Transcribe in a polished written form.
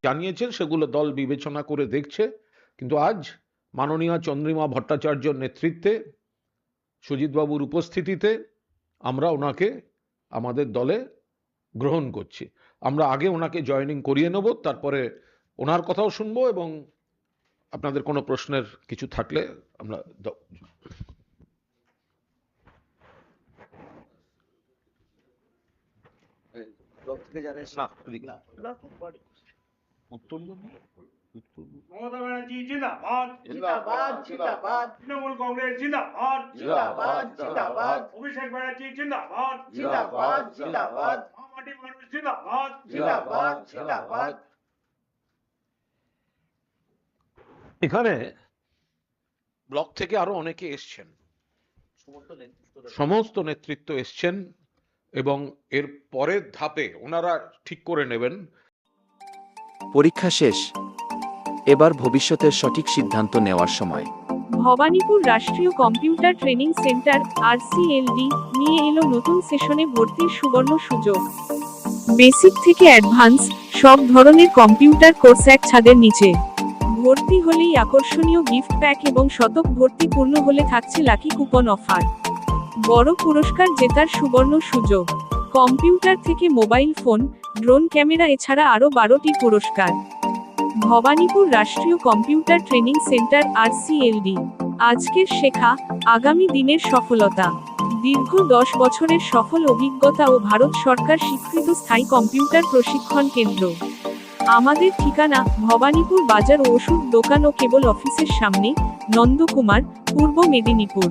জানিয়েছেন সেগুলো দল বিবেচনা করে দেখছে। কিন্তু আজ মাননীয়া চন্দ্রিমা ভট্টাচার্যর নেতৃত্বে, সুজিতবাবুর উপস্থিতিতে আমরা ওনাকে আমাদের দলে গ্রহণ করছি। আমরা আগে ওনাকে জয়েনিং করিয়ে নেব, তারপরে ওনার কথাও শুনবো এবং আপনাদের কোনো প্রশ্নের কিছু থাকলে আমরা মমতা ব্যানার্জি জিন্দাবাদ, জিন্দাবাদ, জিন্দাবাদ। তৃণমূল কংগ্রেস জিন্দাবাদ, জিন্দাবাদ, জিন্দাবাদ। অভিষেক ব্যানার্জি জিন্দাবাদ, জিন্দাবাদ, জিন্দাবাদ। মামাটি মানুষ জিন্দাবাদ, জিন্দাবাদ, জিন্দাবাদ। এখানে ব্লক থেকে আরো অনেকে এসছেন, সমস্ত নেতৃত্ব এসছেন এবং এর পরের ধাপে ওনারা ঠিক করে নেবেন। পরীক্ষা শেষ, এবার ভবিষ্যতের সঠিক সিদ্ধান্ত নেওয়ার সময়। ভবানীপুর রাষ্ট্রীয় কম্পিউটার ট্রেনিং সেন্টার RCLD নিয়ে এলো নতুন সেশনে ভর্তির সুবর্ণ সুযোগ। বেসিক থেকে অ্যাডভান্স সব ধরনের কম্পিউটার কোর্স এক ছাদের নিচে। ভর্তি হলেই আকর্ষণীয় গিফট প্যাক এবং শতক ভর্তি পূর্ণ হলে থাকছে লাকি কুপন অফার। বড় পুরস্কার জেতার সুবর্ণ সুযোগ। কম্পিউটার থেকে মোবাইল ফোন, ড্রোন ক্যামেরা এছাড়া আরও 12টি পুরস্কার। ভবানীপুর রাষ্ট্রীয় কম্পিউটার ট্রেনিং সেন্টার RCLD। আজকের শেখা আগামী দিনের সফলতা। দীর্ঘ 10 বছরের সফল অভিজ্ঞতা ও ভারত সরকার স্বীকৃত স্থায়ী কম্পিউটার প্রশিক্ষণ কেন্দ্র। আমাদের ঠিকানা ভবানীপুর বাজার ও ওষুধ দোকান ও কেবল অফিসের সামনে, নন্দকুমার, পূর্ব মেদিনীপুর।